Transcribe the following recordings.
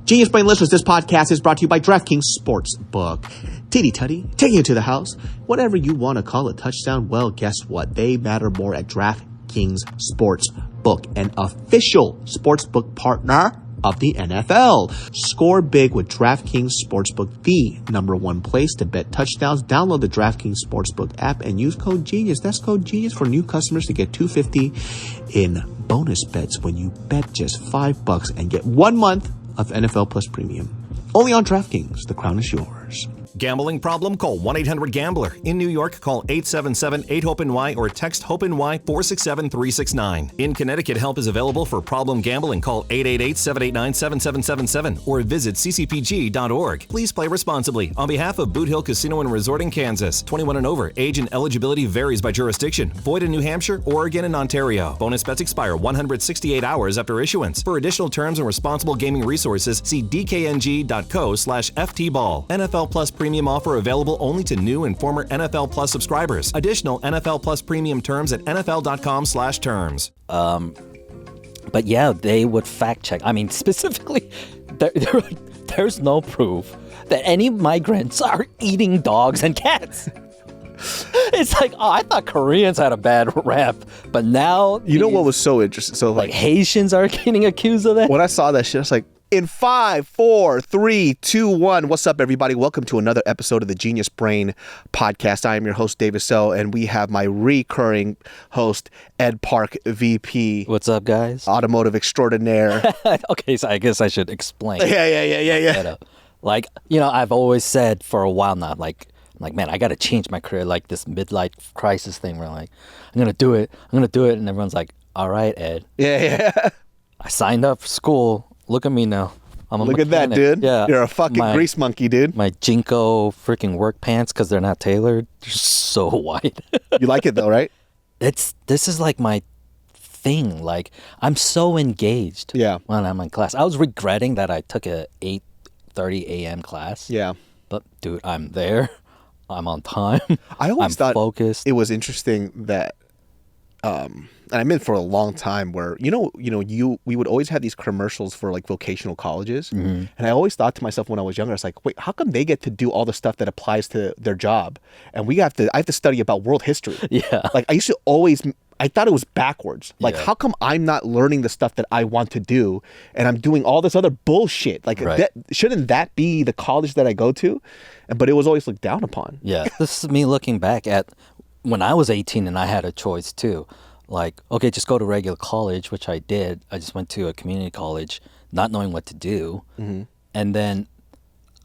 Genius Brain listeners, this podcast is brought to you by DraftKings Sportsbook. Titty Tutty, taking you to the house. Whatever you want to call a touchdown, well, guess what? They matter more at DraftKings Sportsbook, an official sportsbook partner of the NFL. Score big with DraftKings Sportsbook, the #1 place to bet touchdowns. Download the DraftKings Sportsbook app and use code GENIUS. That's code GENIUS for new customers to get $250 in bonus bets when you bet just $5 and get 1 month of NFL Plus Premium. Only on DraftKings. The crown is yours. Gambling problem? Call 1-800-GAMBLER. In New York, call 877-8-HOPE-NY or text HOPE-NY 467-369. In Connecticut, help is available for problem gambling. Call 888-789-7777 or visit ccpg.org. Please play responsibly. On behalf of Boot Hill Casino and Resort in Kansas, 21 and over. Age and eligibility varies by jurisdiction. Void in New Hampshire, Oregon, and Ontario. Bonus bets expire 168 hours after issuance. For additional terms and responsible gaming resources, see dkng.co/ftball. NFL Plus Premium offer available only to new and former NFL Plus subscribers. Additional NFL Plus Premium terms at nfl.com/terms. But yeah, they would fact check. I mean, specifically, there's no proof that any migrants are eating dogs and cats. It's like, oh, I thought Koreans had a bad rap, but now... You know what was so interesting? So like Haitians are getting accused of that? When I saw that shit, I was like, in 5, 4, 3, 2, 1. What's up, everybody? Welcome to another episode of the Genius Brain podcast. I am your host, David So, and we have my recurring host, Ed Park, VP. What's up, guys? Automotive extraordinaire. Okay, so I guess I should explain. Yeah. Like, you know, I've always said for a while now, like, man, I got to change my career, like this midlife crisis thing where like, I'm going to do it. And everyone's like, all right, Ed. Yeah. I signed up for school. Look at me now. I'm a Look mechanic. at that, dude. Yeah. You're a fucking grease monkey, dude. My Jinko freaking work pants, because they're not tailored, they're so wide. You like it though, right? This is like my thing. Like, I'm so engaged when I'm in class. I was regretting that I took a 8:30 a.m. class. Yeah. But dude, I'm there. I'm on time. I always thought focused. It was interesting that and I meant for a long time where, we would always have these commercials for like vocational colleges. Mm-hmm. And I always thought to myself when I was younger, I was like, wait, how come they get to do all the stuff that applies to their job? And I have to study about world history. Yeah. Like I thought it was backwards. Like, how come I'm not learning the stuff that I want to do and I'm doing all this other bullshit? Like, shouldn't that be the college that I go to? But it was always looked down upon. Yeah. This is me looking back at when I was 18 and I had a choice too. Like, okay, just go to regular college, which I did. I just went to a community college, not knowing what to do. Mm-hmm. And then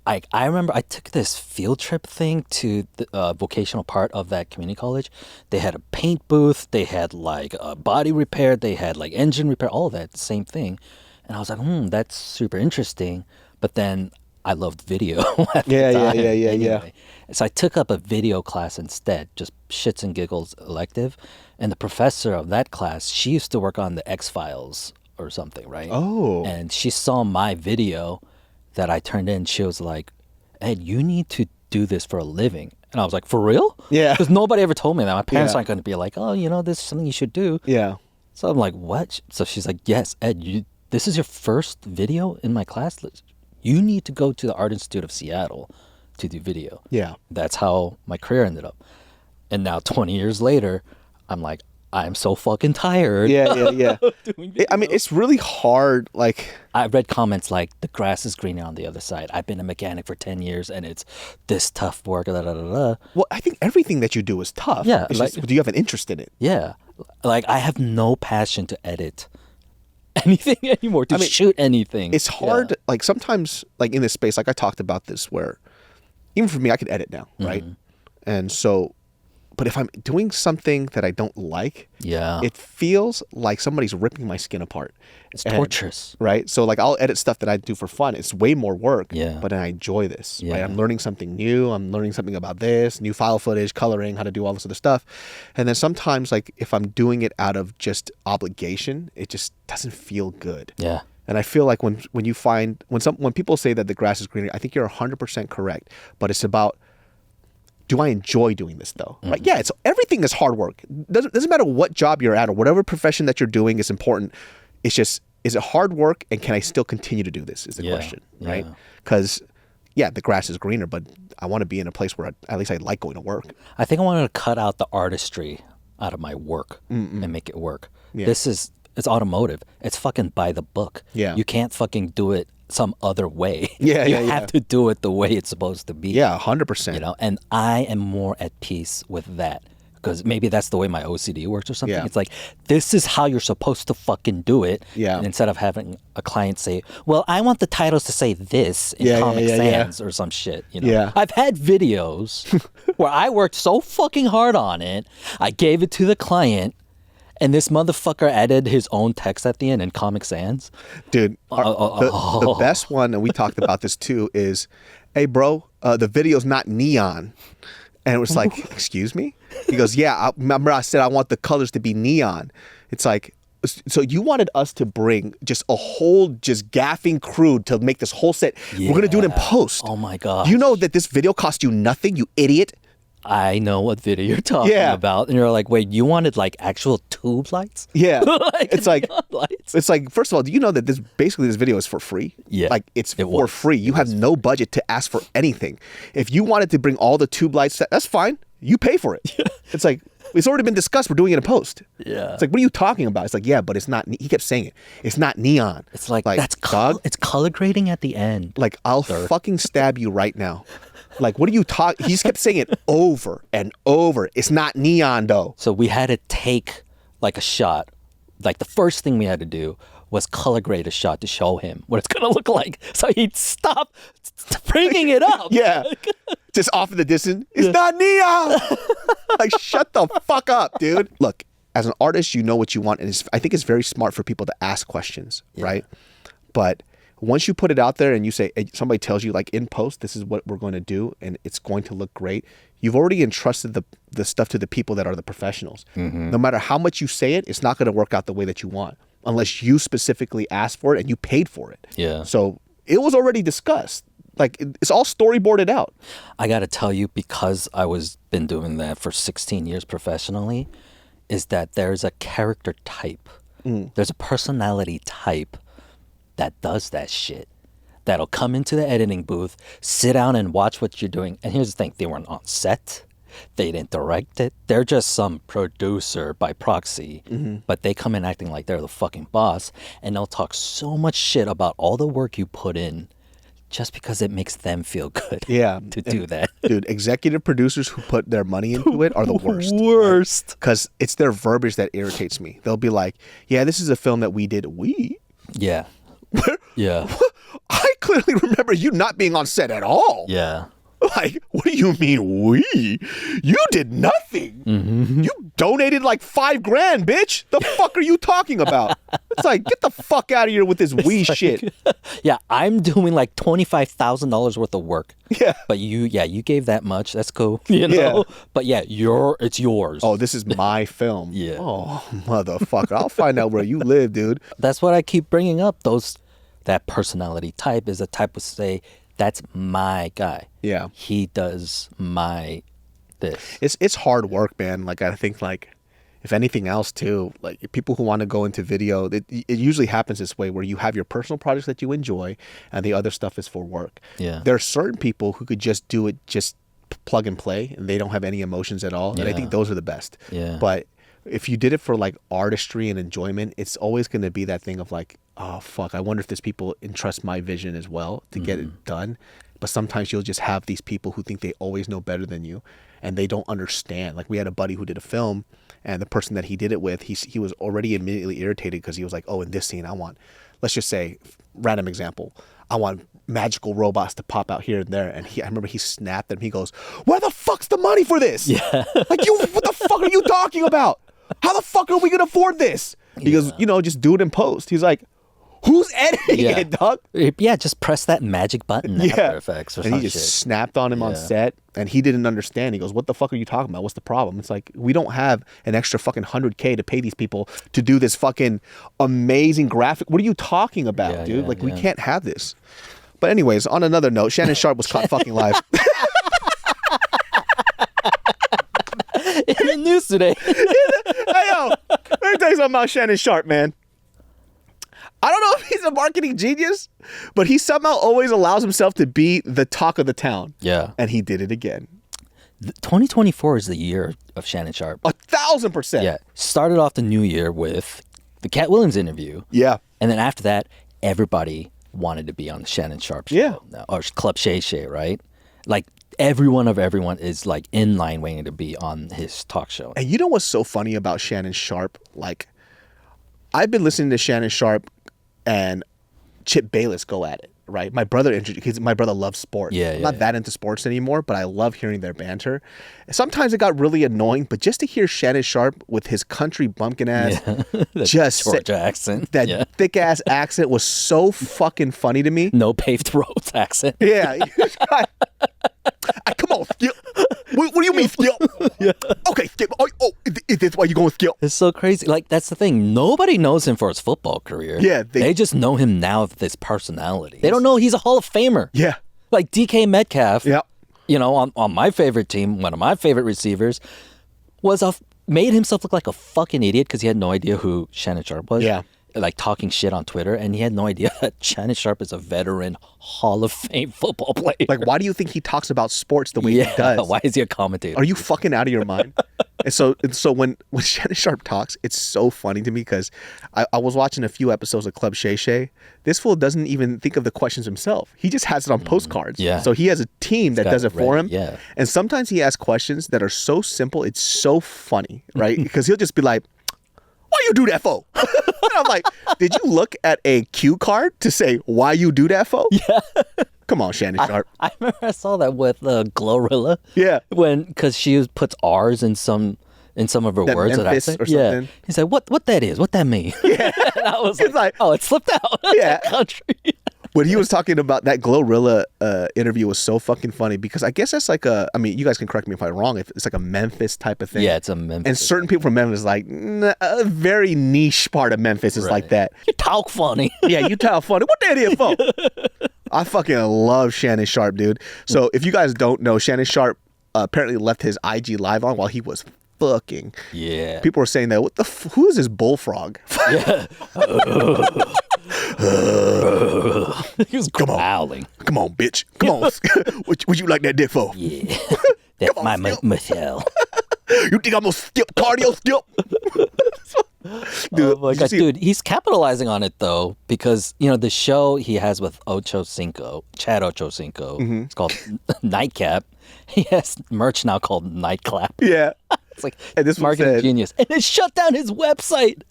I remember I took this field trip thing to the vocational part of that community college. They had a paint booth. They had like body repair. They had like engine repair, all of that, same thing. And I was like, that's super interesting. But then I loved video at the time. Yeah. So I took up a video class instead, just shits and giggles elective. And the professor of that class, she used to work on the X-Files or something, right? Oh. And she saw my video that I turned in. She was like, Ed, you need to do this for a living. And I was like, for real? Yeah. Because nobody ever told me that. My parents aren't going to be like, oh, this is something you should do. Yeah. So I'm like, what? So she's like, yes, Ed, this is your first video in my class? You need to go to the Art Institute of Seattle to do video. Yeah. That's how my career ended up. And now 20 years later, I'm like, I'm so fucking tired. Yeah. I mean, it's really hard. Like, I read comments like, the grass is greener on the other side. I've been a mechanic for 10 years and it's this tough work. Well, I think everything that you do is tough. Yeah. It's just, do you have an interest in it? Yeah. Like, I have no passion to edit anything anymore, to shoot anything. It's hard. Like, sometimes, like in this space, like I talked about this, where even for me, I can edit now, right? And so, but if I'm doing something that I don't like, it feels like somebody's ripping my skin apart. It's torturous. Right? So like I'll edit stuff that I do for fun. It's way more work, but then I enjoy this. Yeah. Right? I'm learning something new. I'm learning something about this, new file footage, coloring, how to do all this other stuff. And then sometimes like if I'm doing it out of just obligation, it just doesn't feel good. Yeah. And I feel like when people say that the grass is greener, I think you're 100% correct. But it's about, do I enjoy doing this though? Mm-hmm. Right? Yeah, everything is hard work. Doesn't matter what job you're at or whatever profession that you're doing is important. It's just, is it hard work, and can I still continue to do this is the question, right? Because, the grass is greener, but I want to be in a place where at least I like going to work. I think I wanted to cut out the artistry out of my work and make it work. Yeah. It's automotive. It's fucking by the book. Yeah. You can't fucking do it some other way. You have to do it the way it's supposed to be. Yeah, 100%. You know, and I am more at peace with that. Because maybe that's the way my OCD works or something. Yeah. It's like, this is how you're supposed to fucking do it. Yeah. And instead of having a client say, well, I want the titles to say this in Comic Sans or some shit. You know? Yeah. I've had videos where I worked so fucking hard on it, I gave it to the client, and this motherfucker added his own text at the end in Comic Sans. Dude, the best one, and we talked about this too, is, hey, bro, the video's not neon. And it was like, excuse me? He goes, yeah, remember I said I want the colors to be neon. It's like, so you wanted us to bring just a whole gaffing crew to make this whole set. Yeah. We're going to do it in post. Oh my God. You know that this video cost you nothing, you idiot? I know what video you're talking about. And you're like, wait, you wanted like actual tube lights? Yeah. It's like, first of all, do you know that this video is for free? Yeah. Like it's for free. You have no budget to ask for anything. If you wanted to bring all the tube lights, that's fine. You pay for it. Yeah. It's like, it's already been discussed. We're doing it in post. Yeah. It's like, what are you talking about? It's like, yeah, but it's not, he kept saying it. It's not neon. It's like that's it's color grading at the end. Like, I'll fucking stab you right now. Like, what are you talking? He just kept saying it over and over. It's not neon, though. So we had to take, like, a shot. Like, the first thing we had to do was color grade a shot to show him what it's going to look like. So he'd stop bringing it up. Yeah. Just off in the distance. It's not neon. Like, shut the fuck up, dude. Look, as an artist, you know what you want. And I think it's very smart for people to ask questions, right? But once you put it out there and you say, somebody tells you like in post, this is what we're going to do and it's going to look great. You've already entrusted the stuff to the people that are the professionals. Mm-hmm. No matter how much you say it, it's not going to work out the way that you want unless you specifically asked for it and you paid for it. Yeah. So it was already discussed. Like it's all storyboarded out. I got to tell you, because I was been doing that for 16 years professionally, is that there's a character type. There's a personality type that does that shit, that'll come into the editing booth, sit down and watch what you're doing. And here's the thing, they weren't on set, they didn't direct it, they're just some producer by proxy, but they come in acting like they're the fucking boss, and they'll talk so much shit about all the work you put in just because it makes them feel good to do that. Dude, executive producers who put their money into it are the worst. Because it's their verbiage that irritates me. They'll be like, yeah, this is a film that we did. Yeah. Yeah. I clearly remember you not being on set at all. Yeah. Like, what do you mean we? You did nothing. Mm-hmm. You donated like $5,000, bitch. The fuck are you talking about? It's like, get the fuck out of here with this shit. Yeah, I'm doing like $25,000 worth of work. Yeah. But you gave that much. That's cool. You know? Yeah. But yeah, it's yours. Oh, this is my film. Yeah. Oh, motherfucker. I'll find out where you live, dude. That's what I keep bringing up. That personality type is a type of say, that's my guy. Yeah. He does my this. It's hard work, man. Like, I think, like, if anything else, too, like, people who want to go into video, it usually happens this way where you have your personal projects that you enjoy and the other stuff is for work. Yeah. There are certain people who could just do it, just plug and play, and they don't have any emotions at all. Yeah. And I think those are the best. Yeah. But if you did it for, like, artistry and enjoyment, it's always going to be that thing of, like, oh, fuck, I wonder if there's people entrust my vision as well to get it done. But sometimes you'll just have these people who think they always know better than you, and they don't understand. Like, we had a buddy who did a film, and the person that he did it with, he was already immediately irritated because he was like, oh, in this scene, I want, let's just say, random example, I want magical robots to pop out here and there. And I remember he snapped at him. He goes, where the fuck's the money for this? Yeah. Like, what the fuck are you talking about? How the fuck are we going to afford this? He goes, just do it in post. He's like, who's editing it, dog? Yeah, just press that magic button in After Effects or something. And he just snapped on him on set, and he didn't understand. He goes, what the fuck are you talking about? What's the problem? It's like, we don't have an extra fucking $100K to pay these people to do this fucking amazing graphic. What are you talking about, dude? We can't have this. But anyways, on another note, Shannon Sharpe was caught fucking live. In the news today. Hey, yo, let me tell you something about Shannon Sharpe, man. I don't know if he's a marketing genius, but he somehow always allows himself to be the talk of the town. Yeah. And he did it again. 2024 is the year of Shannon Sharpe. 1,000%. Yeah. Started off the new year with the Cat Williams interview. Yeah. And then after that, everybody wanted to be on the Shannon Sharpe show. Yeah. Or Club Shay Shay, right? Like, everyone is like in line waiting to be on his talk show. And you know what's so funny about Shannon Sharpe? Like, I've been listening to Shannon Sharpe and Chip Bayless go at it, right? My brother loves sports. Yeah, I'm not that into sports anymore, but I love hearing their banter. Sometimes it got really annoying, but just to hear Shannon Sharpe with his country bumpkin ass, just Georgia accent, that thick ass accent was so fucking funny to me. No paved roads accent. Yeah. Come on, Skip. What do you mean, Skip? Okay, Skip. Oh, is this why you going Skip? It's so crazy. Like, that's the thing. Nobody knows him for his football career. Yeah. They just know him now for this personality. They don't know he's a Hall of Famer. Yeah. Like DK Metcalf, yeah. You know, on my favorite team, one of my favorite receivers, made himself look like a fucking idiot because he had no idea who Shannon Sharpe was. Yeah. Like talking shit on Twitter, and he had no idea that Shannon Sharpe is a veteran Hall of Fame football player. Like, why do you think he talks about sports the way he does? Why is he a commentator? Are you fucking out of your mind? and so when Shannon Sharpe talks, it's so funny to me because I was watching a few episodes of Club Shay Shay. This fool doesn't even think of the questions himself. He just has it on postcards. Yeah. So he has a team that does it for him. Yeah. And sometimes he asks questions that are so simple, it's so funny, right? Because he'll just be like, why you do that for? And I'm like, did you look at a cue card to say why you do that for? Yeah. Come on, Shannon Sharpe. I remember I saw that with Glorilla. Yeah. Because she puts R's in some of her words Memphis that I say. or something. Yeah. He's like, what that is? What that mean? Yeah. And I was He's like, oh, it slipped out. Yeah. Country. When he was talking about that Glorilla interview was so fucking funny because I guess that's like I mean, you guys can correct me if I'm wrong, if it's like a Memphis type of thing. Yeah, it's a Memphis. And certain people from Memphis, like, a very niche part of Memphis is like that. You talk funny. Yeah, you talk funny. What that here for? I fucking love Shannon Sharpe, dude. So if you guys don't know, Shannon Sharpe apparently left his IG live on while he was fucking. Yeah. People were saying that, who is this bullfrog? Yeah. He was growling. Come on, bitch. Come on. What you like that dick for? Yeah. That's my Michelle. You think I'm gonna skip cardio, Skip? Dude, Oh my God. Dude, he's capitalizing on it though, because the show he has with Chad Ochocinco, it's called Nightcap. He has merch now called Nightclap. Yeah. It's like And this marketing genius. And it shut down his website.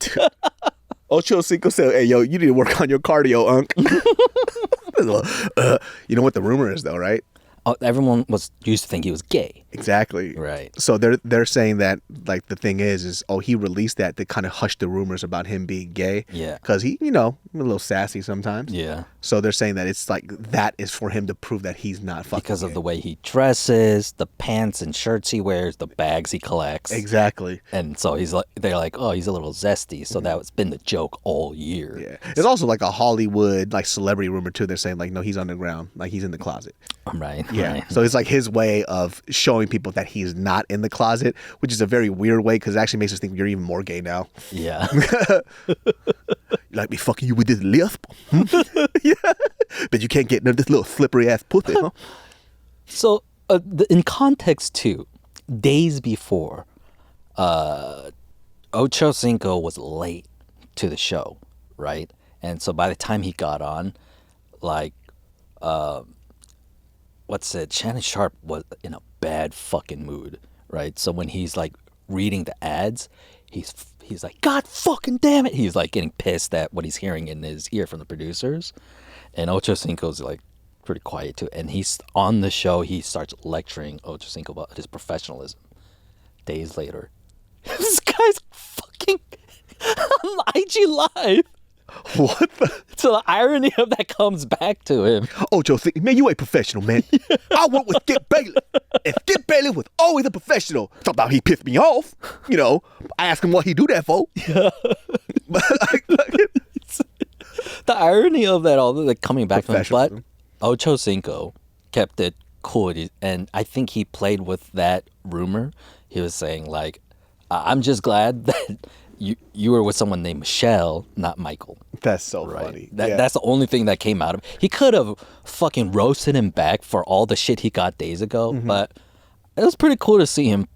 Ocho Cinco said, hey, yo, you need to work on your cardio, Unc. You know what the rumor is, though, right? Oh, everyone used to think he was gay. Exactly. Right. So they're saying that, like, the thing is he released that to kind of hush the rumors about him being gay. Yeah. Because he, a little sassy sometimes. Yeah. So they're saying that it's like that is for him to prove that he's not fucking Because of gay. the way he dresses, the pants and shirts he wears, the bags he collects. Exactly. And so they're like, oh, he's a little zesty. So that's been the joke all year. Yeah. It's also like a Hollywood, like, celebrity rumor, too. They're saying, like, no, he's underground. Like, he's in the closet. Right. Yeah. Right. So it's like his way of showing people that he's not in the closet, which is a very weird way because it actually makes us think you're even more gay now. Yeah. You like me fucking you with this lisp? Yeah. But you can't get none of this little slippery ass pussy, huh? So in context too, days before, Ocho Cinco was late to the show, right? And so by the time he got on, like, Shannon Sharpe was in a bad fucking mood, right? So when he's like reading the ads, he's like, God fucking damn it. He's like getting pissed at what he's hearing in his ear from the producers. And Ocho Cinco's like pretty quiet too. And he's on the show, he starts lecturing Ocho Cinco about his professionalism. Days later, this guy's fucking on IG Live. What the? So the irony of that comes back to him. Ocho, man, you ain't professional, man. I work with Skip Bailey. And Skip Bailey was always a professional. Sometimes he pissed me off. I asked him what he do that for. Yeah. The irony of that all, like, coming back to him. But Ocho Cinco kept it cool. And I think he played with that rumor. He was saying, like, I'm just glad that you were with someone named Michelle, not Michael. That's so funny. That's the only thing that came out of it. He could have fucking roasted him back for all the shit he got days ago, but it was pretty cool to see him,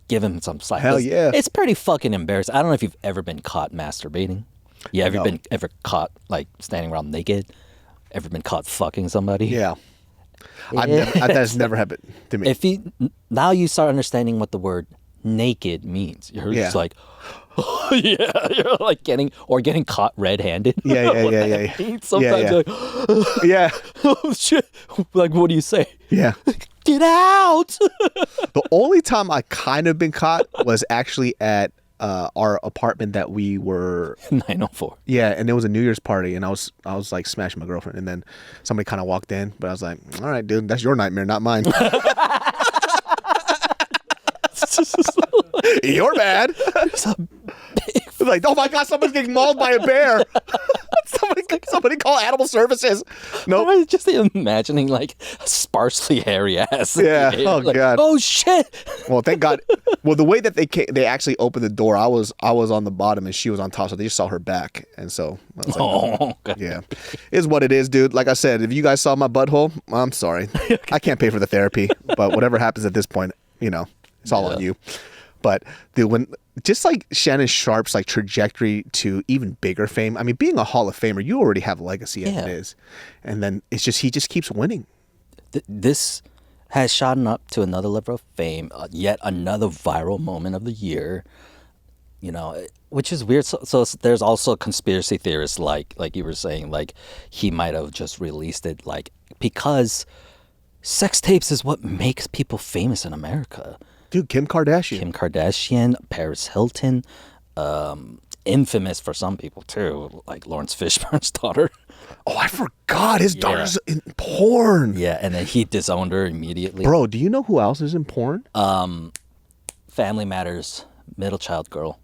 give him some slack. Hell yeah. It's pretty fucking embarrassing. I don't know if you've ever been caught masturbating. Yeah, have you been ever caught like standing around naked? Ever been caught fucking somebody? Yeah. That has never happened to me. Now you start understanding what the word naked means. You're just like, yeah, you're like getting caught red-handed. Yeah. Sometimes you're like, yeah. oh shit. Like, what do you say? Yeah. Get out. The only time I kind of been caught was actually at our apartment that we were 904. Yeah, and it was a New Year's party, and I was like smashing my girlfriend, and then somebody kind of walked in, but I was like, all right, dude, that's your nightmare, not mine. You're bad. It's like, oh my God, somebody's getting mauled by a bear. Somebody call animal services. Nope. I was just imagining like a sparsely hairy ass. Yeah. Oh like, God. Oh shit. Well, thank God. Well, the way that they actually opened the door, I was on the bottom and she was on top, so they just saw her back, and so I was like, God. Yeah, is what it is, dude. Like I said, if you guys saw my butthole, I'm sorry. I can't pay for the therapy, but whatever happens at this point, it's all on you. But dude, when just like Shannon Sharpe's like trajectory to even bigger fame. I mean, being a Hall of Famer, you already have a legacy as it is, and then he just keeps winning. This has shot up to another level of fame. Yet another viral moment of the year. Which is weird. So there's also conspiracy theorists like you were saying, like he might have just released it because sex tapes is what makes people famous in America. Dude, Kim Kardashian, Paris Hilton, infamous for some people too, like Lawrence Fishburne's daughter. Oh, I forgot his daughter's in porn. Yeah, and then he disowned her immediately. Bro, do you know who else is in porn? Family Matters, middle child girl,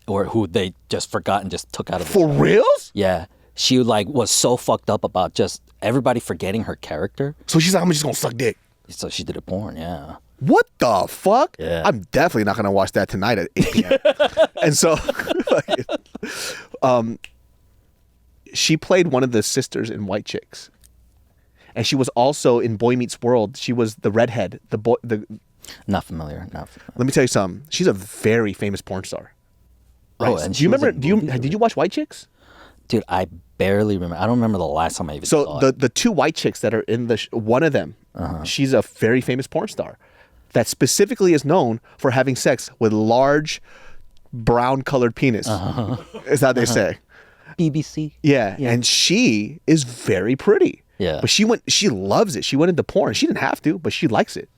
or who they just forgot and just took out of the For reals? Yeah, she was so fucked up about just everybody forgetting her character. So she's like, I'm just gonna suck dick. So she did a porn, yeah. What the fuck? Yeah. I'm definitely not gonna watch that tonight at 8 p.m. And so, she played one of the sisters in White Chicks, and she was also in Boy Meets World. She was the redhead. Not familiar. Let me tell you something. She's a very famous porn star. Right? Oh, and do you remember? Did you watch White Chicks? Dude, I barely remember. I don't remember the last time I even saw it. So the two white chicks that are in one of them, she's a very famous porn star that specifically is known for having sex with large brown colored penis. Is how they say. BBC. Yeah, and she is very pretty. Yeah. But she loves it. She went into porn. She didn't have to, but she likes it.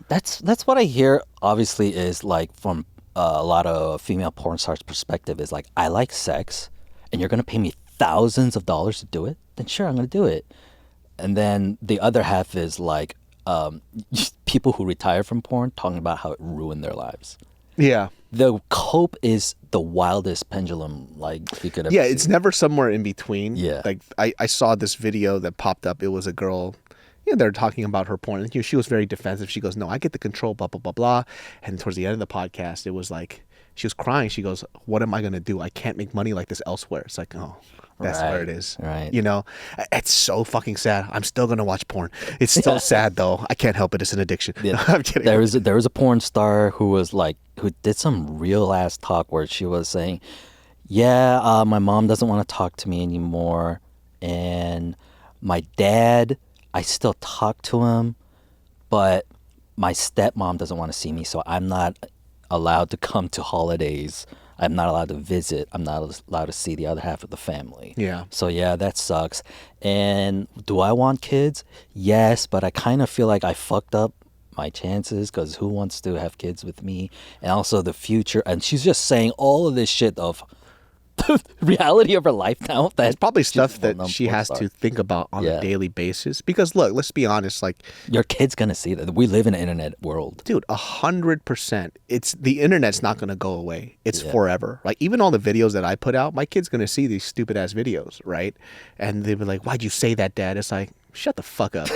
That's what I hear, obviously, is like from a lot of female porn stars' perspective is like, I like sex and you're going to pay me thousands of dollars to do it? Then sure, I'm going to do it. And then the other half is like people who retire from porn talking about how it ruined their lives. Yeah. The cope is the wildest pendulum you could ever see. It's never somewhere in between. Yeah. Like I saw this video that popped up. It was a girl, they're talking about her porn. And she was very defensive. She goes, no, I get the control, blah, blah, blah, blah. And towards the end of the podcast, it was like, she was crying. She goes, what am I going to do? I can't make money like this elsewhere. It's like, oh, that's where it is. Right. It's so fucking sad. I'm still going to watch porn. It's still sad though. I can't help it. It's an addiction. Yeah. I'm kidding. There was a porn star who did some real ass talk where she was saying, yeah, my mom doesn't want to talk to me anymore. And my dad, I still talk to him, but my stepmom doesn't want to see me. So I'm not allowed to come to holidays. I'm not allowed to visit. I'm not allowed to see the other half of the family. Yeah. So yeah, that sucks. And do I want kids? Yes, but I kind of feel like I fucked up my chances because who wants to have kids with me? And also the future. And she's just saying all of this shit of the reality of her life now. It's probably stuff that she has to think about on a daily basis. Because look, let's be honest, like your kid's gonna see that. We live in an internet world. Dude, 100%. The internet's not gonna go away. It's forever. Like even all the videos that I put out, my kid's gonna see these stupid ass videos, right? And they'll be like, why'd you say that, Dad? It's like, shut the fuck up.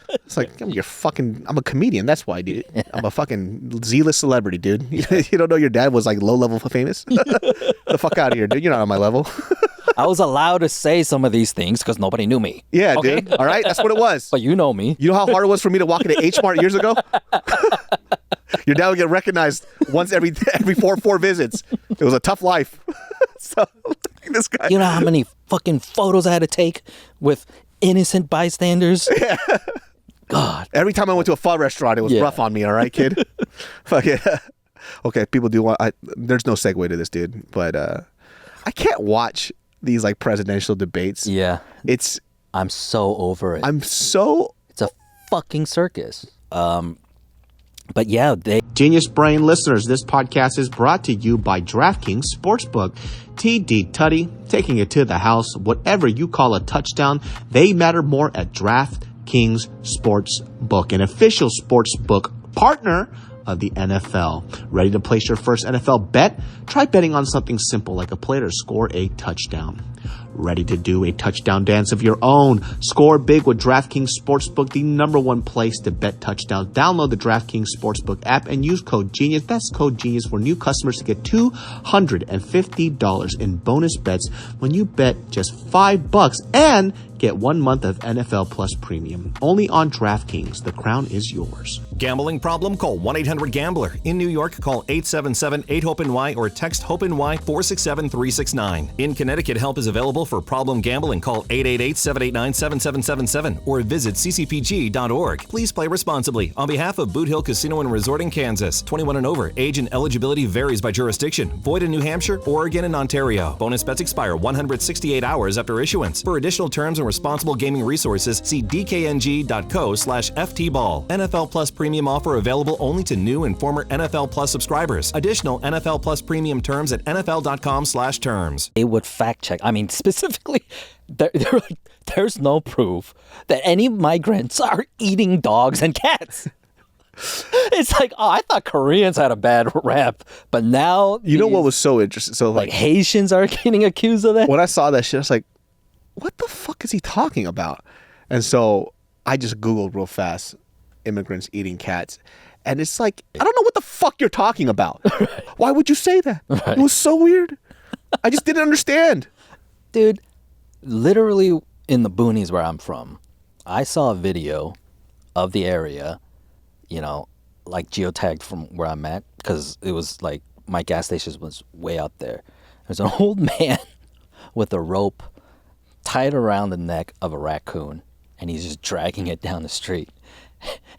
It's like, I'm a comedian. That's why, dude. I'm a fucking Z-list celebrity, dude. You don't know your dad was like low-level famous? The fuck out of here, dude. You're not on my level. I was allowed to say some of these things because nobody knew me. Yeah, okay? Dude. All right? That's what it was. But you know me. You know how hard it was for me to walk into H-Mart years ago? Your dad would get recognized once every four visits. It was a tough life. So, this guy. You know how many fucking photos I had to take with innocent bystanders? Yeah. God. Every time I went to a pho restaurant, it was rough on me, all right, kid? Fuck it. Okay, people do want... there's no segue to this, dude. But I can't watch these like presidential debates. Yeah. I'm so over it. It's a fucking circus. But yeah, Genius Brain listeners, this podcast is brought to you by DraftKings Sportsbook. TD Tutty, taking it to the house. Whatever you call a touchdown, they matter more at DraftKings Sportsbook, an official sportsbook partner of the NFL. Ready to place your first NFL bet? Try betting on something simple like a player to score a touchdown. Ready to do a touchdown dance of your own? Score big with DraftKings Sportsbook, the #1 place to bet touchdowns. Download the DraftKings Sportsbook app and use code GENIUS. That's code GENIUS for new customers to get $250 in bonus bets when you bet just $5 and get 1 month of NFL Plus Premium. Only on DraftKings. The crown is yours. Gambling problem? Call 1-800-GAMBLER. In New York, call 877-8-HOPE-NY or text HOPE-NY 467-369. In Connecticut, help is available for problem gambling. Call 888-789-7777 or visit ccpg.org. Please play responsibly. On behalf of Boot Hill Casino and Resort in Kansas, 21 and over. Age and eligibility varies by jurisdiction. Void in New Hampshire, Oregon, and Ontario. Bonus bets expire 168 hours after issuance. For additional terms and responsible gaming resources, see dkng.co/ftball. NFL Plus Premium offer available only to new and former NFL Plus subscribers. Additional NFL Plus Premium terms at nfl.com/terms. they would fact check. I mean, specifically, they're like, there's no proof that any migrants are eating dogs and cats. It's like, oh, I thought Koreans had a bad rap, but now you know what was so interesting? So like Haitians are getting accused of that. When I saw that shit, I was like, what the fuck is he talking about? And so I just Googled real fast, immigrants eating cats. And it's like, I don't know what the fuck you're talking about. Right. Why would you say that? Right. It was so weird. I just didn't understand. Dude, literally in the boonies where I'm from, I saw a video of the area, you know, like geotagged from where I'm at, because it was like my gas station was way up there. There's an old man with a rope tied around the neck of a raccoon, and he's just dragging it down the street.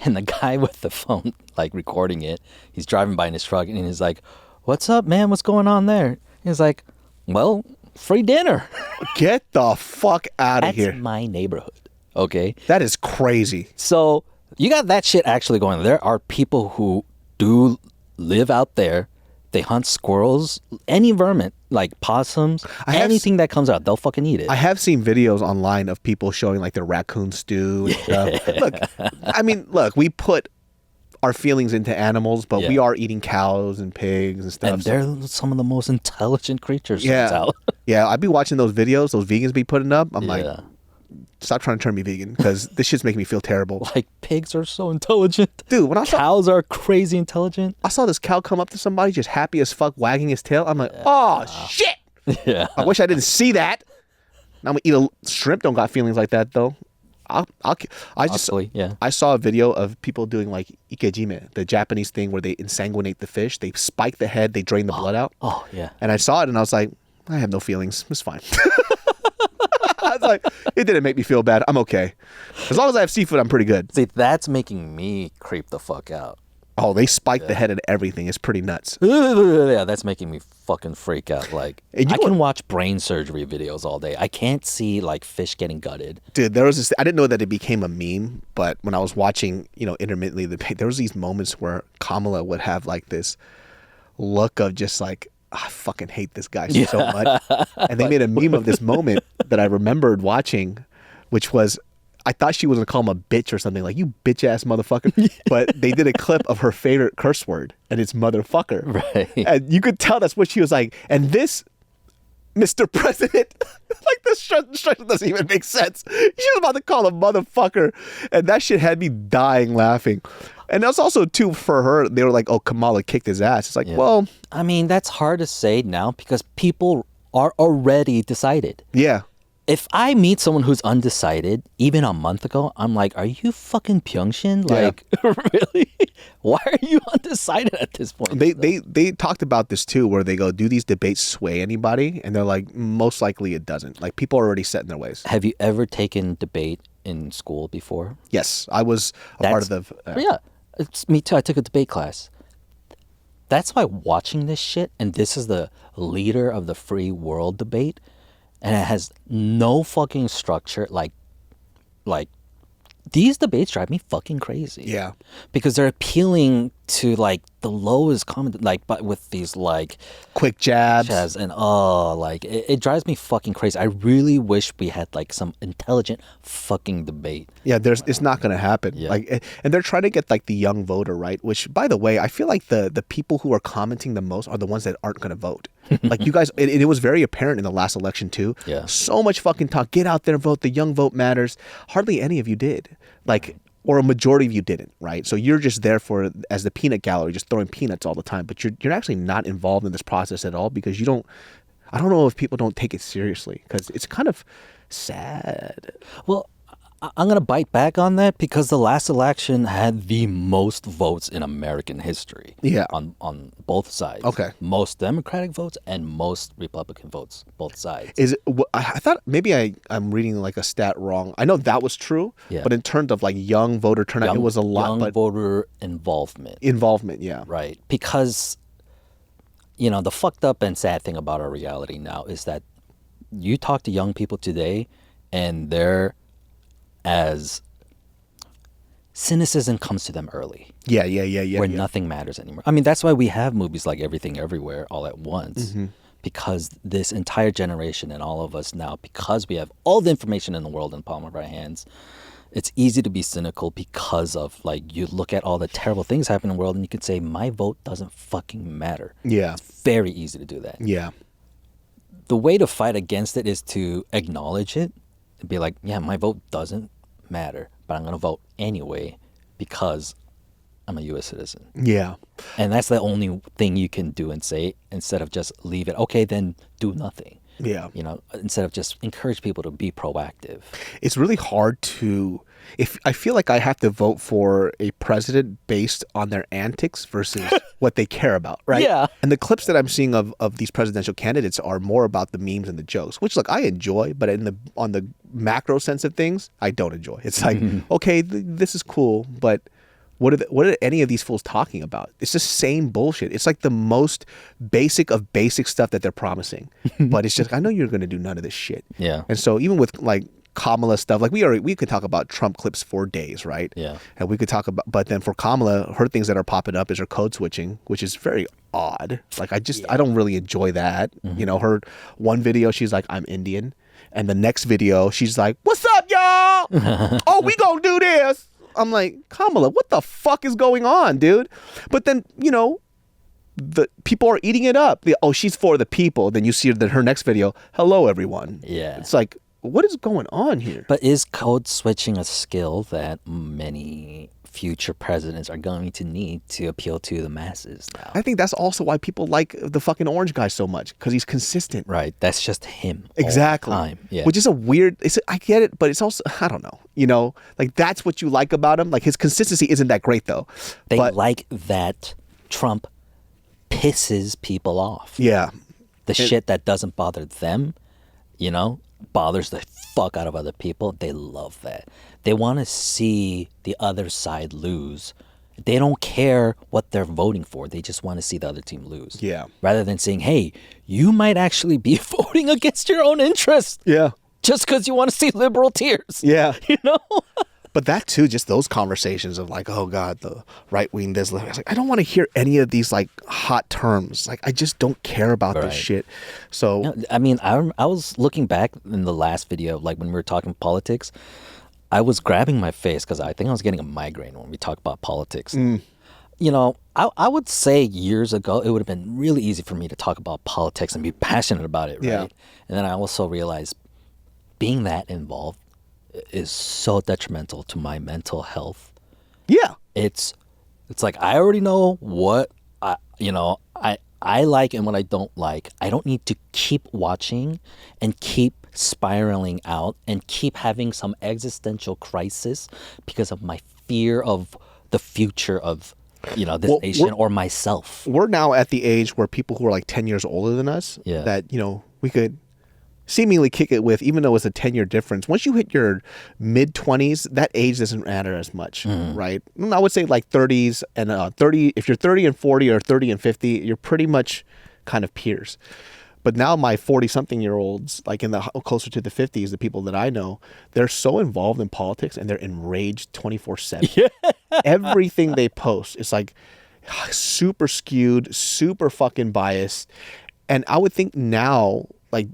And the guy with the phone, like recording it, he's driving by in his truck, and he's like, "What's up, man? What's going on there?" He's like, "Well, free dinner." Get the fuck out of here. That's my neighborhood, okay? That is crazy. So you got that shit actually going on. There are people who do live out there. They hunt squirrels, any vermin, like possums, anything that comes out, they'll fucking eat it. I have seen videos online of people showing like their raccoon stew and stuff. Look, I mean, we put our feelings into animals, but we are eating cows and pigs and stuff. And they're some of the most intelligent creatures. Yeah. Yeah, I'd be watching those videos, those vegans be putting up. I'm like, stop trying to turn me vegan, because this shit's making me feel terrible. Like, pigs are so intelligent. Dude, when cows are crazy intelligent. I saw this cow come up to somebody just happy as fuck, wagging his tail. I'm like, oh, shit. Yeah. I wish I didn't see that. Now I'm going to eat a shrimp. Don't got feelings like that, though. I saw a video of people doing like ikejime, the Japanese thing where they insanguinate the fish. They spike the head, they drain the blood out. Oh, yeah. And I saw it and I was like, I have no feelings. It's fine. I was like, it didn't make me feel bad. I'm okay. As long as I have seafood, I'm pretty good. See, that's making me creep the fuck out. Oh, they spike the head and everything. It's pretty nuts. Yeah, that's making me fucking freak out. Like, I can watch brain surgery videos all day. I can't see like fish getting gutted. Dude, there was this. I didn't know that it became a meme, but when I was watching, intermittently, there was these moments where Kamala would have like this look of just like, I fucking hate this guy so much. And they made a meme of this moment that I remembered watching, which was, I thought she was going to call him a bitch or something, like, you bitch ass motherfucker. But they did a clip of her favorite curse word, and it's motherfucker. Right. And you could tell that's what she was like. And this Mr. President. Like, the instruction doesn't even make sense. She was about to call him motherfucker. And that shit had me dying laughing. And that's also, too, for her, they were like, oh, Kamala kicked his ass. It's like, well... I mean, that's hard to say now because people are already decided. Yeah. If I meet someone who's undecided, even a month ago, I'm like, are you fucking Pyeongchun? Like, really? Why are you undecided at this point? They talked about this too, where they go, do these debates sway anybody? And they're like, most likely it doesn't. Like, people are already set in their ways. Have you ever taken debate in school before? Yes, I was part of the... Yeah, it's me too. I took a debate class. That's why watching this shit, and this is the leader of the free world debate, and it has no fucking structure. Like these debates drive me fucking crazy. Yeah, because they're appealing to like the lowest common, like, but with these like quick jabs and like it drives me fucking crazy. I really wish we had like some intelligent fucking debate. Yeah, it's not gonna happen. Yeah. Like, and they're trying to get like the young voter, right? Which, by the way, I feel like the people who are commenting the most are the ones that aren't gonna vote. Like, you guys, it was very apparent in the last election too. Yeah, so much fucking talk. Get out there, vote. The young vote matters. Hardly any of you did. Like, or a majority of you didn't, right? So you're just there as the peanut gallery, just throwing peanuts all the time. But you're actually not involved in this process at all because I don't know if people don't take it seriously because it's kind of sad. Well, I'm going to bite back on that because the last election had the most votes in American history. Yeah. On both sides. Okay. Most Democratic votes and most Republican votes, both sides. I thought maybe I'm reading like a stat wrong. I know that was true, but in terms of like young voter turnout, it was a lot. Young voter involvement. Involvement, yeah. Right. Because, the fucked up and sad thing about our reality now is that you talk to young people today and they're as cynicism comes to them early. Yeah. Where nothing matters anymore. I mean, that's why we have movies like Everything Everywhere All at Once. Mm-hmm. Because this entire generation and all of us now, because we have all the information in the world in the palm of our hands, it's easy to be cynical because of, like, you look at all the terrible things happening in the world and you can say, my vote doesn't fucking matter. Yeah. It's very easy to do that. Yeah. The way to fight against it is to acknowledge it and be like, yeah, my vote doesn't matter, but I'm going to vote anyway because I'm a U.S. citizen. Yeah. And that's the only thing you can do and say instead of just leave it. Okay, then do nothing. Yeah. Instead of just encourage people to be proactive. It's really hard I feel like I have to vote for a president based on their antics versus what they care about, right? Yeah. And the clips that I'm seeing of these presidential candidates are more about the memes and the jokes, which, look, I enjoy, but on the macro sense of things, I don't enjoy. It's like, okay, this is cool, but what are any of these fools talking about? It's the same bullshit. It's like the most basic of basic stuff that they're promising. But it's just, I know you're going to do none of this shit. Yeah. And so even with like Kamala stuff, like we could talk about Trump clips for days, right? Yeah. And we could talk about, but then for Kamala, her things that are popping up is her code switching, which is very odd. Like, I don't really enjoy that. Mm-hmm. Her one video, she's like, I'm Indian. And the next video, she's like, what's up, y'all? Oh, we gonna do this. I'm like, Kamala, what the fuck is going on, dude? But then, the people are eating it up. She's for the people. Then you see her next video, hello, everyone. Yeah. It's like, what is going on here? But is code switching a skill that many future presidents are going to need to appeal to the masses now? I think that's also why people like the fucking orange guy so much, because he's consistent. Right. That's just him. Exactly. All the time. Yeah. Which is I get it, but it's also, I don't know. Like, that's what you like about him. Like, his consistency isn't that great, though. They like that Trump pisses people off. Yeah. Shit that doesn't bother them, bothers the fuck out of other people. They love that. They want to see the other side lose. They don't care what they're voting for. They just want to see the other team lose. Yeah. Rather than saying, hey, you might actually be voting against your own interests. Yeah. Just because you want to see liberal tears. Yeah. But that too, just those conversations of like, oh God, the right wing, this. I was like, I don't want to hear any of these like hot terms. Like, I just don't care about this shit. So, no, I mean, I was looking back in the last video, like when we were talking politics, I was grabbing my face because I think I was getting a migraine when we talk about politics. I would say years ago, it would have been really easy for me to talk about politics and be passionate about it, right? Yeah. And then I also realized being that involved is so detrimental to my mental health. Yeah. It's like I already know what I like and what I don't like. I don't need to keep watching and keep spiraling out and keep having some existential crisis because of my fear of the future of this nation or myself. We're now at the age where people who are like 10 years older than us that we could seemingly kick it with, even though it's a 10-year difference. Once you hit your mid-20s, that age doesn't matter as much, right? I would say like 30s and 30. If you're 30 and 40 or 30 and 50, you're pretty much kind of peers. But now my 40-something-year-olds, like closer to the 50s, the people that I know, they're so involved in politics and they're enraged 24/7. Yeah. Everything they post is like super skewed, super fucking biased. And I would think now, like,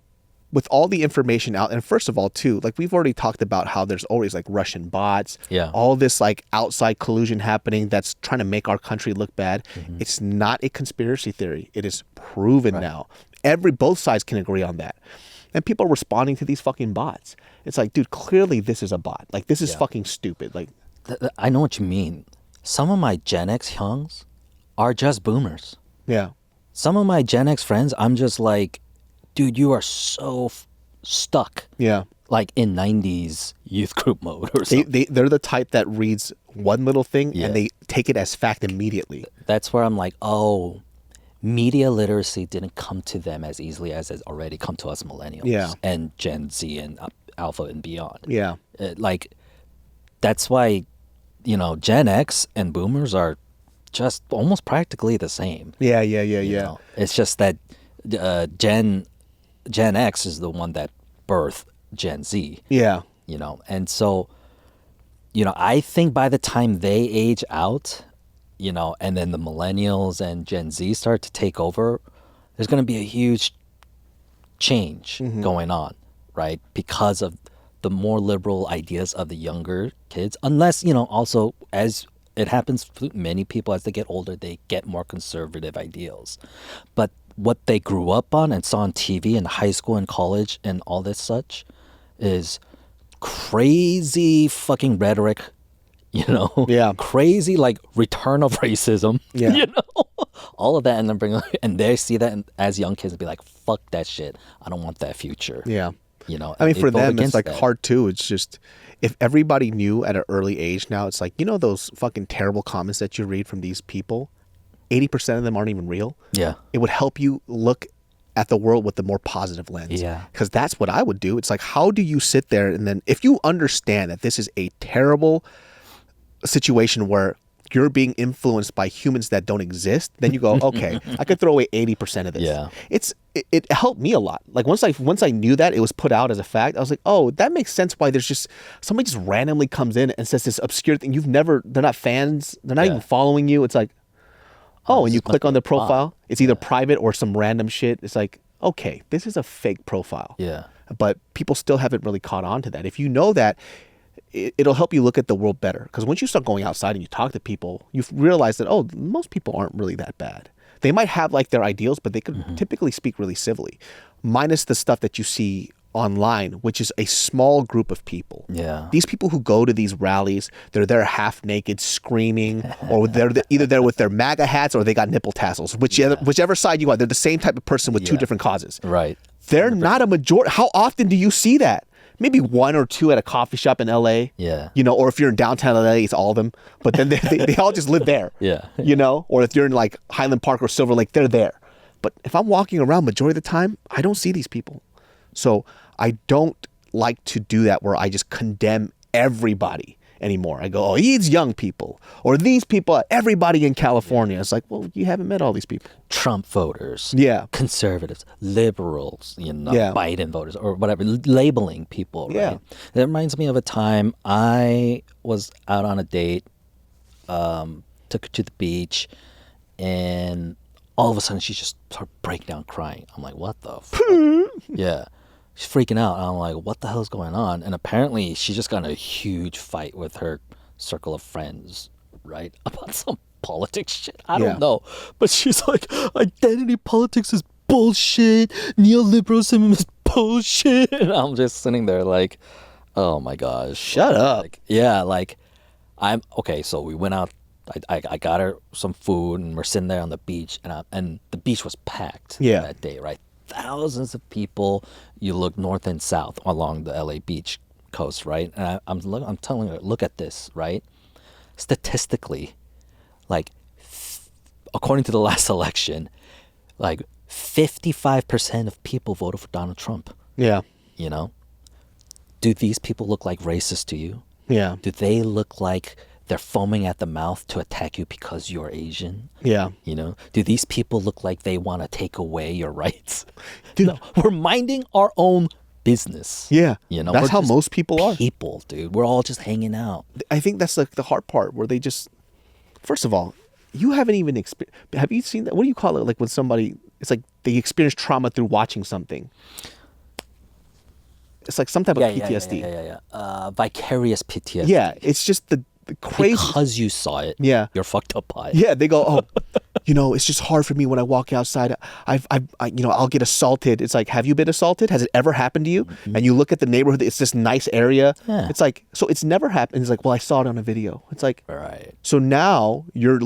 with all the information out, and first of all, too, like we've already talked about how there's always like Russian bots, all this like outside collusion happening that's trying to make our country look bad. It's not a conspiracy theory. It is proven now. Both sides can agree on that. And people are responding to these fucking bots. It's like, dude, clearly this is a bot. Like, this is fucking stupid. Like, I know what you mean. Some of my Gen X youngs are just boomers. Yeah. Some of my Gen X friends, I'm just like, dude, you are so stuck. Yeah. Like in 90s youth group mode or something. They're the type that reads one little thing and they take it as fact immediately. That's where I'm like, oh, media literacy didn't come to them as easily as it's already come to us millennials and Gen Z and Alpha and beyond. Yeah. Like, that's why, Gen X and boomers are just almost practically the same. Yeah. It's just that Gen X is the one that birthed Gen Z. Yeah. And so, I think by the time they age out, and then the millennials and Gen Z start to take over, there's going to be a huge change going on, right? Because of the more liberal ideas of the younger kids. Unless, also as it happens for many people as they get older, they get more conservative ideals. But what they grew up on and saw on TV in high school and college and all this such is crazy fucking rhetoric, crazy like return of racism, all of that, and then and they see that as young kids and be like, fuck that shit, I don't want that future. I mean, for them it's like hard too. It's just, if everybody knew at an early age now, it's like, those fucking terrible comments that you read from these people, 80% of them aren't even real. Yeah. It would help you look at the world with a more positive lens. Yeah. Because that's what I would do. It's like, how do you sit there and then, if you understand that this is a terrible situation where you're being influenced by humans that don't exist, then you go, okay, I could throw away 80% of this. Yeah. It helped me a lot. Like once I knew that it was put out as a fact, I was like, oh, that makes sense why there's just somebody just randomly comes in and says this obscure thing. They're not fans. They're not even following you. It's like, oh, and you click on the profile. It's either private or some random shit. It's like, okay, this is a fake profile. Yeah. But people still haven't really caught on to that. If you know that, it'll help you look at the world better. Because once you start going outside and you talk to people, you realize that, oh, most people aren't really that bad. They might have like their ideals, but they could typically speak really civilly. Minus the stuff that you see online, which is a small group of people. Yeah. These people who go to these rallies, they're there half naked, screaming, or they're either there with their MAGA hats or they got nipple tassels. Whichever side you are, they're the same type of person with two different causes. Right. They're 100%. Not a majority. How often do you see that? Maybe one or two at a coffee shop in LA. Yeah. Or if you're in downtown LA, it's all of them. But then they all just live there. Yeah. Or if you're in like Highland Park or Silver Lake, they're there. But if I'm walking around majority of the time, I don't see these people. So I don't like to do that where I just condemn everybody anymore. I go, oh, these young people or these people, everybody in California. It's like, well, you haven't met all these people. Trump voters. Yeah. Conservatives, liberals, Biden voters or whatever, labeling people. Right? Yeah. That reminds me of a time I was out on a date, took her to the beach, and all of a sudden she just started breaking down crying. I'm like, what the fuck? Yeah. She's freaking out. And I'm like, what the hell's going on? And apparently she just got in a huge fight with her circle of friends, right? About some politics shit. I don't know. But she's like, identity politics is bullshit. Neoliberalism is bullshit. And I'm just sitting there like, oh my gosh. Shut up. Like, yeah, like, I'm okay. So we went out. I got her some food, and we're sitting there on the beach, and the beach was packed that day, right? Thousands of people. You look north and south along the LA beach coast, right? And I'm telling her, look at this, right? Statistically, like, according to the last election, like 55% of people voted for Donald Trump. Yeah. You know? Do these people look like racists to you? Yeah. Do they look like they're foaming at the mouth to attack you because you're Asian? Yeah. You know? Do these people look like they want to take away your rights? Dude. No, we're minding our own business. Yeah. You know? That's how most people are. People, dude. We're all just hanging out. I think that's like the hard part where they just, first of all, you haven't even experienced, have you seen that? What do you call it? Like when somebody, it's like they experience trauma through watching something. It's like some type of PTSD. Yeah. Vicarious PTSD. Yeah, it's just the crazy. Because you saw it. Yeah. You're fucked up by it. Yeah, they go, oh, it's just hard for me when I walk outside. I'll get assaulted. It's like, have you been assaulted? Has it ever happened to you? Mm-hmm. And you look at the neighborhood, it's this nice area. Yeah. It's like, so it's never happened. It's like, well, I saw it on a video. It's like, right. So now you have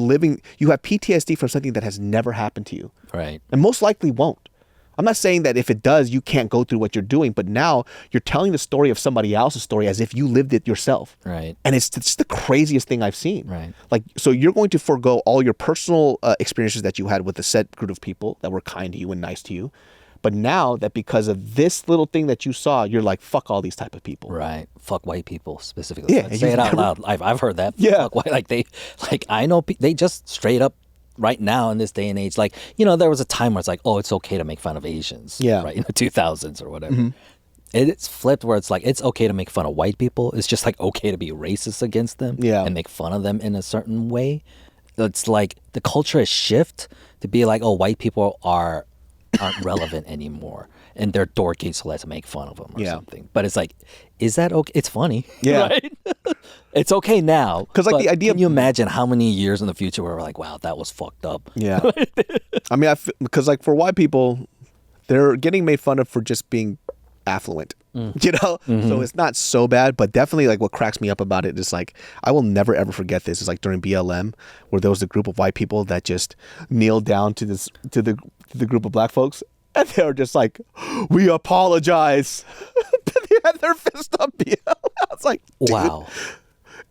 PTSD from something that has never happened to you. Right. And most likely won't. I'm not saying that if it does, you can't go through what you're doing, but now you're telling the story of somebody else's story as if you lived it yourself. Right. And it's the craziest thing I've seen. Right. Like, so you're going to forego all your personal experiences that you had with a set group of people that were kind to you and nice to you. But now that because of this little thing that you saw, you're like, fuck all these type of people. Right. Fuck white people specifically. Yeah. Say it out loud. I've heard that. Yeah. Fuck white. I know they just straight up right now in this day and age, like, there was a time where it's like, oh, it's okay to make fun of Asians. Yeah. Right. In the 2000s or whatever. Mm-hmm. It's flipped where it's like, it's okay to make fun of white people. It's just like okay to be racist against them. Yeah. And make fun of them in a certain way. It's like the culture has shifted to be like, oh, white people aren't relevant anymore. And they're dorky, so let's make fun of them or something. But it's like, is that okay? It's funny. Yeah. Right? It's okay now. Because like the idea. Can you imagine how many years in the future where we're like, wow, that was fucked up? Yeah. I mean, because like for white people, they're getting made fun of for just being affluent. Mm-hmm. So it's not so bad, but definitely like what cracks me up about it is like, I will never ever forget this. It's like during BLM where there was a group of white people that just kneeled down to the group of black folks. And they were just like, we apologize. They had their fist up. I was like, dude. Wow.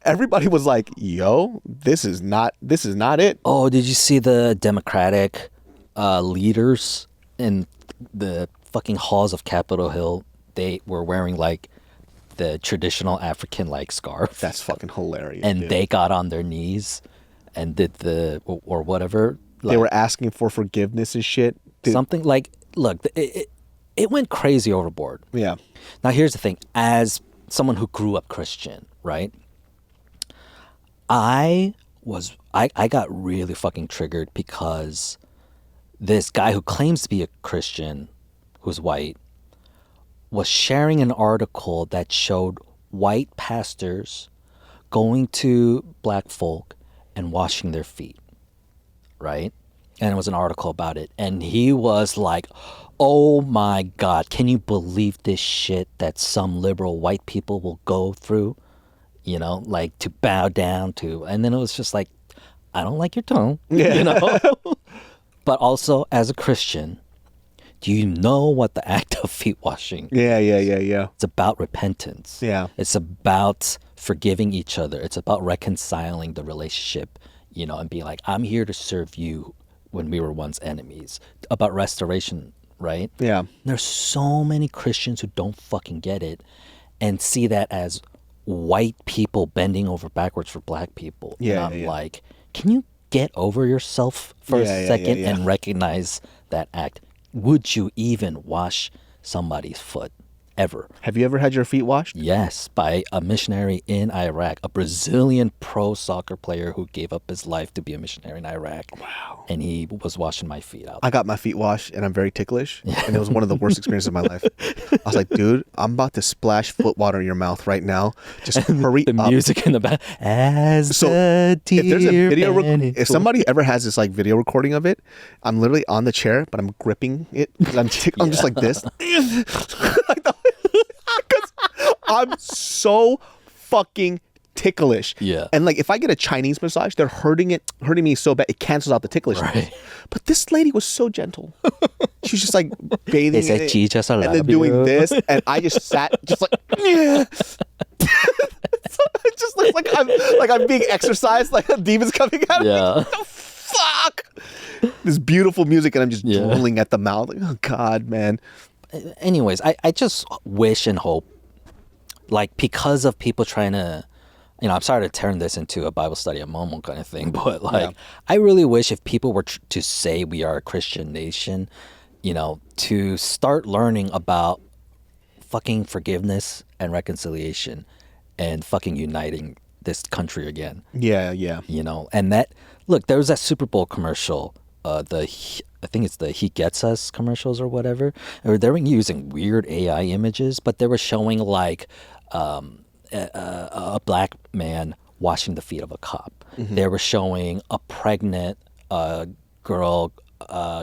Everybody was like, yo, this is not it. Oh, did you see the Democratic leaders in the fucking halls of Capitol Hill? They were wearing like the traditional African like scarf. That's fucking hilarious. And dude. they got on their knees and did or whatever. Like, they were asking for forgiveness and shit. Dude. Something like, look, it went crazy overboard. Yeah. Now here's the thing. As someone who grew up Christian, right? I got really fucking triggered because this guy who claims to be a Christian, who's white, was sharing an article that showed white pastors going to black folk and washing their feet, right? And it was an article about it. And he was like, oh my God, can you believe this shit that some liberal white people will go through? You know, like to bow down to. And then it was just like, I don't like your tone, you know? But also, as a Christian, do you know what the act of feet washing? Yeah. It's about repentance. Yeah. It's about forgiving each other. It's about reconciling the relationship, you know, and being like, I'm here to serve you when we were once enemies. About restoration, right? Yeah. There's so many Christians who don't fucking get it and see that as white people bending over backwards for black people. Yeah. And I'm like, can you get over yourself for a second and recognize that act? Would you even wash somebody's foot? ever. Have you ever had your feet washed? Yes, by a missionary in Iraq, a Brazilian pro soccer player who gave up his life to be a missionary in Iraq. Wow. And he was washing my feet out. I got my feet washed, and I'm very ticklish, and it was one of the worst experiences of my life. I was like, dude, I'm about to splash foot water in your mouth right now. Just hurry the up. The music in the back. If there's a video, if somebody ever has this like video recording of it, I'm literally on the chair, but I'm gripping it because I'm just like this. I'm so fucking ticklish. Yeah. And like if I get a Chinese massage, they're hurting me so bad it cancels out the ticklishness. Right. But this lady was so gentle. She was just like bathing in it Jesus, and then doing this, and I just sat just like it just looks like I'm being exercised, like a demon's coming out of me. What the fuck? This beautiful music, and I'm just drooling at the mouth. Like, oh God, man. Anyways, I just wish and hope, like, because of people trying to, I'm sorry to turn this into a Bible study at Momo kind of thing, but like, I really wish if people were to say we are a Christian nation, to start learning about fucking forgiveness and reconciliation and fucking uniting this country again. Yeah. And that, look, there was that Super Bowl commercial, I think it's the He Gets Us commercials or whatever. Or they were using weird AI images, but they were showing like a black man washing the feet of a cop. Mm-hmm. They were showing a pregnant girl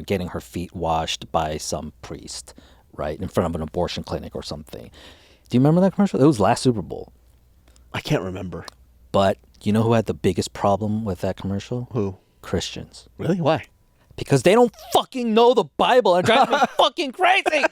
getting her feet washed by some priest, right, in front of an abortion clinic or something. Do you remember that commercial? It was last Super Bowl. I can't remember. But you know who had the biggest problem with that commercial? Who? Christians. Really? Why? Because they don't fucking know the Bible and drive me fucking crazy.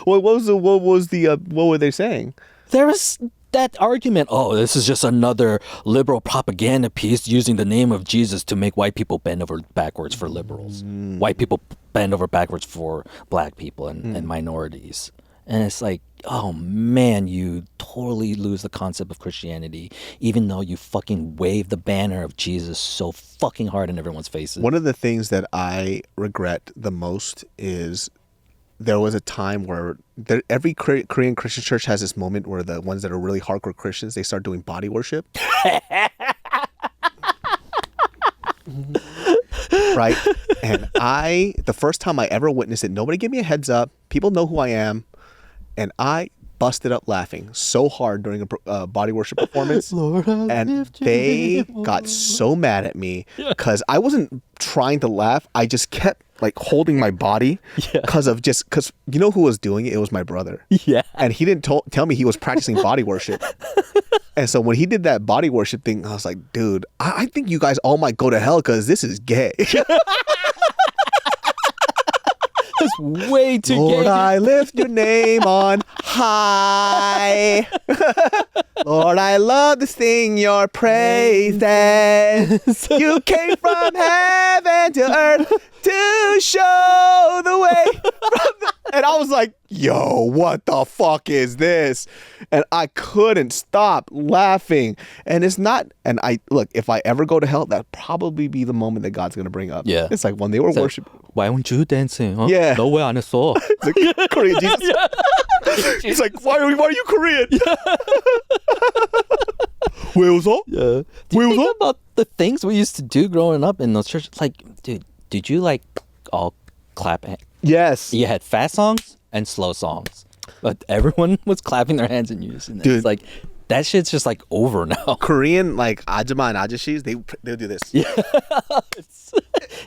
What were they saying? There was that argument. Oh, this is just another liberal propaganda piece using the name of Jesus to make white people bend over backwards for liberals. White people bend over backwards for black people and minorities. And it's like, oh man, you totally lose the concept of Christianity, even though you fucking wave the banner of Jesus so fucking hard in everyone's faces. One of the things that I regret the most is there was a time where every Korean Christian church has this moment where the ones that are really hardcore Christians, they start doing body worship. Right? And the first time I ever witnessed it, nobody gave me a heads up. People know who I am. And I busted up laughing so hard during a body worship performance. Lord, and they got so mad at me because I wasn't trying to laugh. I just kept like holding my body because you know who was doing it? It was my brother. Yeah. And he didn't tell me he was practicing body worship. And so when he did that body worship thing, I was like, dude, I think you guys all might go to hell because this is gay. It's way too Lord, gay. I lift your name on high. Lord, I love to sing your praises. You came from heaven to earth to show the way. And I was like, yo, what the fuck is this? And I couldn't stop laughing. And it's not, and look, if I ever go to hell, that'd probably be the moment that God's going to bring up. Yeah. It's like when they were worshiping. Why weren't you dancing? Huh? Yeah. No way, I saw. It's like, Korean Jesus. He's like, why are you Korean? Where was all? Yeah. Do you think about the things we used to do growing up in those churches? Like, dude, did you like all clap? Yes. You had fast songs and slow songs, but everyone was clapping their hands in unison. Dude. It's like, that shit's just like over now. Korean, like Ajima and Ajishis, they'll do this. Yeah.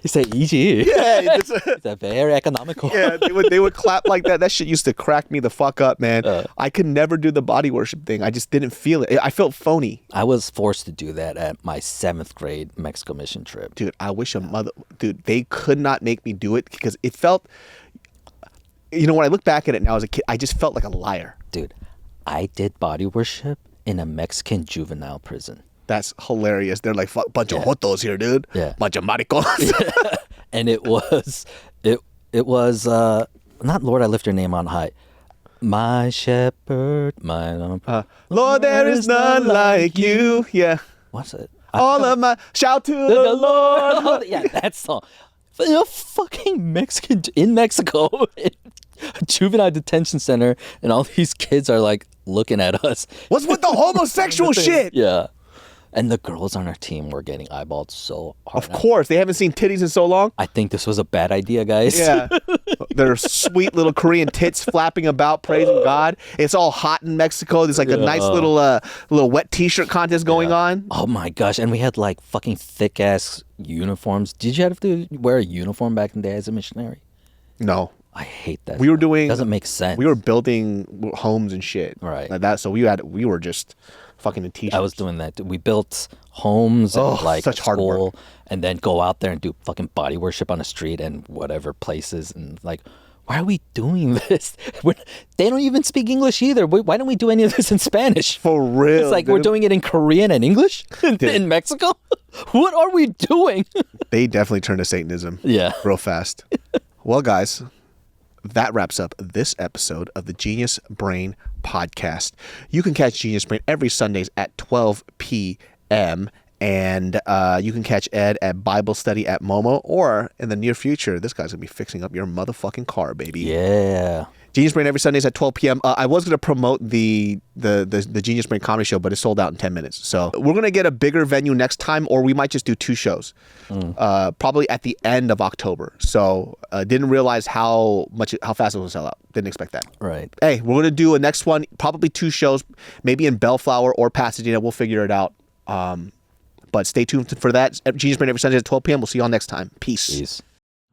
It's like easy. Yeah. It's very economical. Yeah, they would clap like that. That shit used to crack me the fuck up, man. I could never do the body worship thing. I just didn't feel it. I felt phony. I was forced to do that at my 7th grade Mexico mission trip. Dude, I wish they could not make me do it because it felt, when I look back at it now as a kid, I just felt like a liar. Dude, I did body worship in a Mexican juvenile prison. That's hilarious. They're like bunch of jotos here, dude. Yeah. Bunch of maricons. Yeah. And it was not Lord, I lift your name on high. My shepherd, my Lord, there is none like you. Yeah. What's it? All of my shout to the Lord. Yeah, that song. Fucking Mexican in Mexico. juvenile detention center, and all these kids are like looking at us. What's with the homosexual shit? Yeah. And the girls on our team were getting eyeballed so hard. Of course. They haven't seen titties in so long. I think this was a bad idea, guys. Yeah. Their sweet little Korean tits flapping about, praising God. It's all hot in Mexico. There's like a nice little wet t-shirt contest going on. Oh my gosh. And we had like fucking thick ass uniforms. Did you have to wear a uniform back in the day as a missionary? No. I hate that. We were doing... Doesn't make sense. We were building homes and shit. Right. Like that. So we were just fucking in t-shirts. I was doing that. We built homes and like such hard work. And then go out there and do fucking body worship on the street and whatever places. And like, why are we doing this? They don't even speak English either. Why don't we do any of this in Spanish? For real. It's like we're doing it in Korean and English in Mexico. What are we doing? They definitely turned to Satanism. Yeah. Real fast. Well, guys, that wraps up this episode of the Genius Brain Podcast. You can catch Genius Brain every Sundays at 12 p.m. And you can catch Ed at Bible study at Momo, or in the near future, this guy's going to be fixing up your motherfucking car, baby. Yeah. Genius Brain every Sundays at 12 p.m. I was going to promote the Genius Brain comedy show, but it's sold out in 10 minutes. So we're going to get a bigger venue next time, or we might just do 2 shows, probably at the end of October. So didn't realize how fast it will sell out. Didn't expect that. Right. Hey, we're going to do a next one, probably 2 shows, maybe in Bellflower or Pasadena. We'll figure it out. But stay tuned for that. Genius Brain every Sunday at 12 p.m. We'll see you all next time. Peace.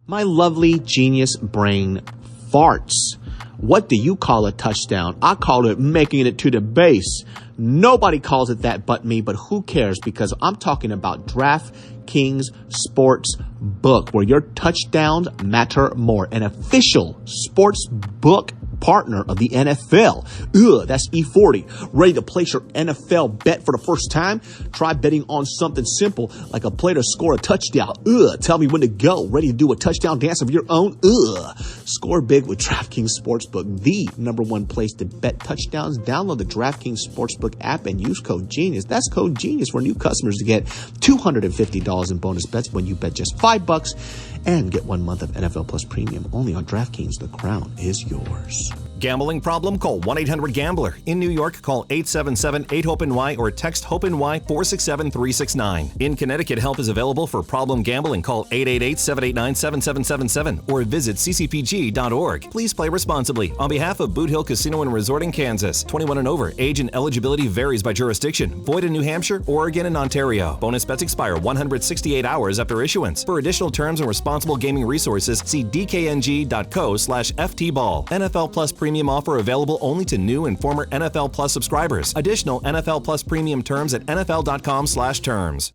My lovely Genius Brain farts. What do you call a touchdown? I call it making it to the base. Nobody calls it that but me, but who cares? Because I'm talking about DraftKings Sports Book, where your touchdowns matter more. An official sports book partner of the NFL. That's E40. Ready to place your NFL bet for the first time? Try betting on something simple like a player to score a touchdown. Tell me when to go. Ready to do a touchdown dance of your own? Score big with DraftKings Sportsbook, the #1 place to bet touchdowns. Download the DraftKings Sportsbook app and use code GENIUS. That's code GENIUS for new customers to get $250 in bonus bets when you bet just $5 and get 1 month of NFL Plus Premium only on DraftKings. The crown is yours. Gambling problem? Call 1-800-GAMBLER. In New York, call 877-8-HOPE-NY or text HOPE-NY 467-369. In Connecticut, help is available for problem gambling. Call 888-789-7777 or visit ccpg.org. Please play responsibly. On behalf of Boot Hill Casino and Resort in Kansas, 21 and over. Age and eligibility varies by jurisdiction. Void in New Hampshire, Oregon, and Ontario. Bonus bets expire 168 hours after issuance. For additional terms and responsible gaming resources, see dkng.co/ftball. NFL Plus Premium offer available only to new and former NFL Plus subscribers. Additional NFL Plus Premium terms at nfl.com/terms.